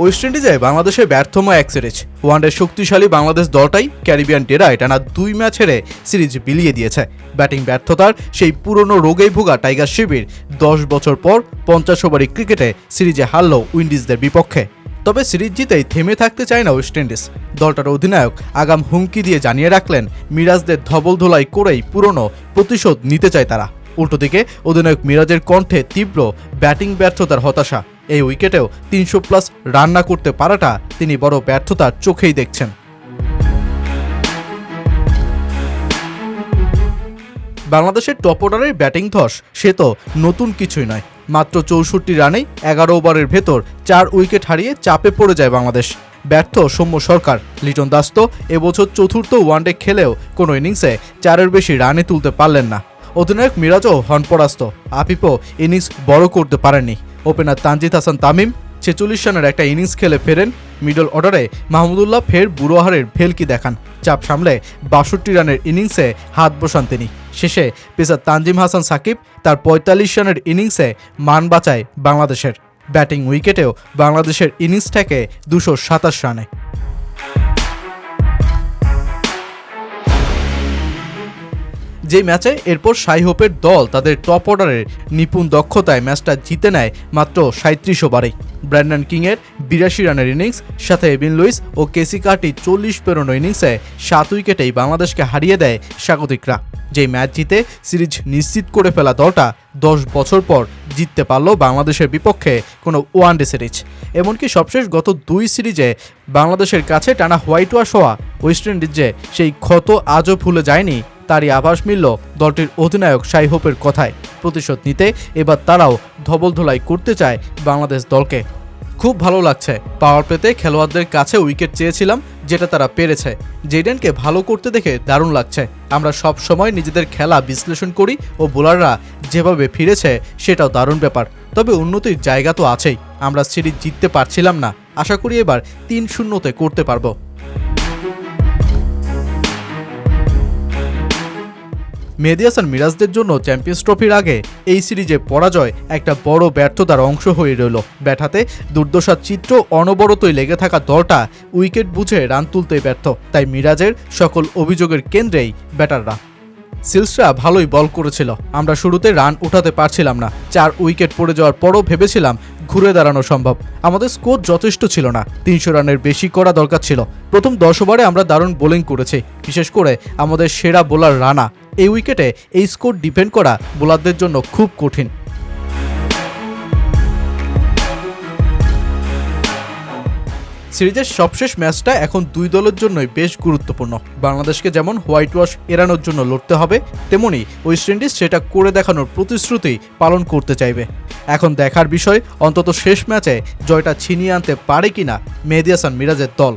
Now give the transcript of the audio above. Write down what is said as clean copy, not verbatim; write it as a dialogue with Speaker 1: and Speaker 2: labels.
Speaker 1: West ইন্ডিজে বাংলাদেশের ব্যর্থময় এক series. One day শক্তিশালী বাংলাদেশ দলটাই ক্যারিবিয়ান ডেরায় টানা 2 ম্যাচ হেরে সিরিজ বিলিয়ে দিয়েছে। ব্যাটিং ব্যর্থতার সেই পুরনো রোগেই ভোগা টাইগার শিবির 10 বছর পর 50 ওভারি ক্রিকেটে সিরিজে হারল উইন্ডিজদের বিপক্ষে। তবে সিরিজ জিতেই থেমে থাকতে চায় না ওয়েস্ট ইন্ডিজ। দলটার অধিনায়ক আগাম হুমকি দিয়ে জানিয়ে রাখলেন, মিরাজদের ধবল ধোলাই করেই পুরনো প্রতিশোধ নিতে চায় তারা। উল্টো দিকে অধিনায়ক মিরাজের কণ্ঠে তীব্র ব্যাটিং ব্যর্থতার হতাশা। এই উইকেটেও 300+ রান না করতে পারাটা তিনি বড় ব্যর্থতার চোখেই দেখছেন। বাংলাদেশের টপ অর্ডারের ব্যাটিং ধস সে তো নতুন কিছুই নয়। মাত্র 64 রানেই 11 ওভারের ভেতর 4 উইকেট হারিয়ে চাপে পড়ে যায় বাংলাদেশ। ব্যর্থ সৌম্য সরকার, লিটন দাস তো এবছর চতুর্থ ওয়ানডে খেলেও কোনো ইনিংসে 4-এর বেশি রানে তুলতে পারলেন না। অধিনায়ক মিরাজও হন পরাস্ত। আফিফও ইনিংস বড় করতে পারেননি। ওপেনার তানজিদ হাসান তামিম 46 রানের একটা ইনিংস খেলে ফেরেন। মিডল অর্ডারে মাহমুদুল্লাহ ফের বুড়োহারের ভেলকি দেখান। চাপ সামলে 62 রানের ইনিংসে হাত বসান তিনি। শেষে পেসার তানজিম হাসান সাকিব তার 45 রানের ইনিংসে মান বাঁচায় বাংলাদেশের। ব্যাটিং উইকেটেও বাংলাদেশের ইনিংস থেকে 227 রানে। যে ম্যাচে এরপর শাই হোপের দল তাদের টপ অর্ডারের নিপুণ দক্ষতায় ম্যাচটা জিতে নেয় মাত্র 37 ওভারেই। ব্র্যান্ডন কিংয়ের 82 রানের ইনিংস, সাথে এভিন লুইস ও কেসি কার্টি 40 পেরোনো ইনিংসে 7 উইকেটেই বাংলাদেশকে হারিয়ে দেয় স্বাগতিকরা। যেই ম্যাচ জিতে সিরিজ নিশ্চিত করে ফেলা দলটা 10 বছর পর জিততে পারল বাংলাদেশের বিপক্ষে কোনো ওয়ানডে সিরিজ। এমনকি সবশেষ গত 2 সিরিজে বাংলাদেশের কাছে টানা হোয়াইট ওয়াশ হওয়া ওয়েস্ট ইন্ডিজে সেই ক্ষত আজও ভুলে যায়নি। তারই আভাস মিলল দলটির অধিনায়ক শাই হোপের কথায়। প্রতিশোধ নিতে এবার তারাও ধবল ধোলাই করতে চায় বাংলাদেশ দলকে। খুব ভালো লাগছে, পাওয়ার প্লেতে খেলোয়াড়দের কাছে উইকেট চেয়েছিলাম, যেটা তারা পেরেছে। জেডেনকে ভালো করতে দেখে দারুণ লাগছে। আমরা সব সময় নিজেদের খেলা বিশ্লেষণ করি ও বোলাররা যেভাবে ফিরেছে সেটাও দারুণ ব্যাপার। তবে উন্নতির জায়গা তো আছেই। আমরা সিরিজ জিততে পারছিলাম না, আশা করি এবার 3-0-তে করতে পারবো। মেহেদী হাসান মিরাজদের জন্য চ্যাম্পিয়ন্স ট্রফির আগে এই সিরিজে পরাজয় একটা বড় ব্যর্থতার অংশ হয়ে রইল। ব্যাট হাতে দুর্দশার চিত্র অনবরতই লেগে থাকা দলটা উইকেট বুঝে রান তুলতে ব্যর্থ। তাই মিরাজের সকল অভিযোগের কেন্দ্রেই ব্যাটাররা। সিলসরা ভালোই বল করেছিল, আমরা শুরুতে রান উঠাতে পারছিলাম না। 4 উইকেট পড়ে যাওয়ার পরও ভেবেছিলাম ঘুরে দাঁড়ানো সম্ভব। আমাদের স্কোর যথেষ্ট ছিল না, 300 রানের বেশি করা দরকার ছিল। প্রথম 10 ওভারে আমরা দারুণ বোলিং করেছি, বিশেষ করে আমাদের সেরা বোলার রানা। এই উইকেটে এই স্কোর ডিফেন্ড করা বোলারদের জন্য খুব কঠিন। সিরিজের সবশেষ ম্যাচটা এখন 2 দলের জন্যই বেশ গুরুত্বপূর্ণ। বাংলাদেশকে যেমন হোয়াইট ওয়াশ এড়ানোর জন্য লড়তে হবে, তেমনি ওয়েস্ট ইন্ডিজ সেটা করে দেখানোর প্রতিশ্রুতি পালন করতে চাইবে। এখন দেখার বিষয় অন্তত শেষ ম্যাচে জয়টা ছিনিয়ে আনতে পারে কিনা মেহেদী হাসান মিরাজের দল।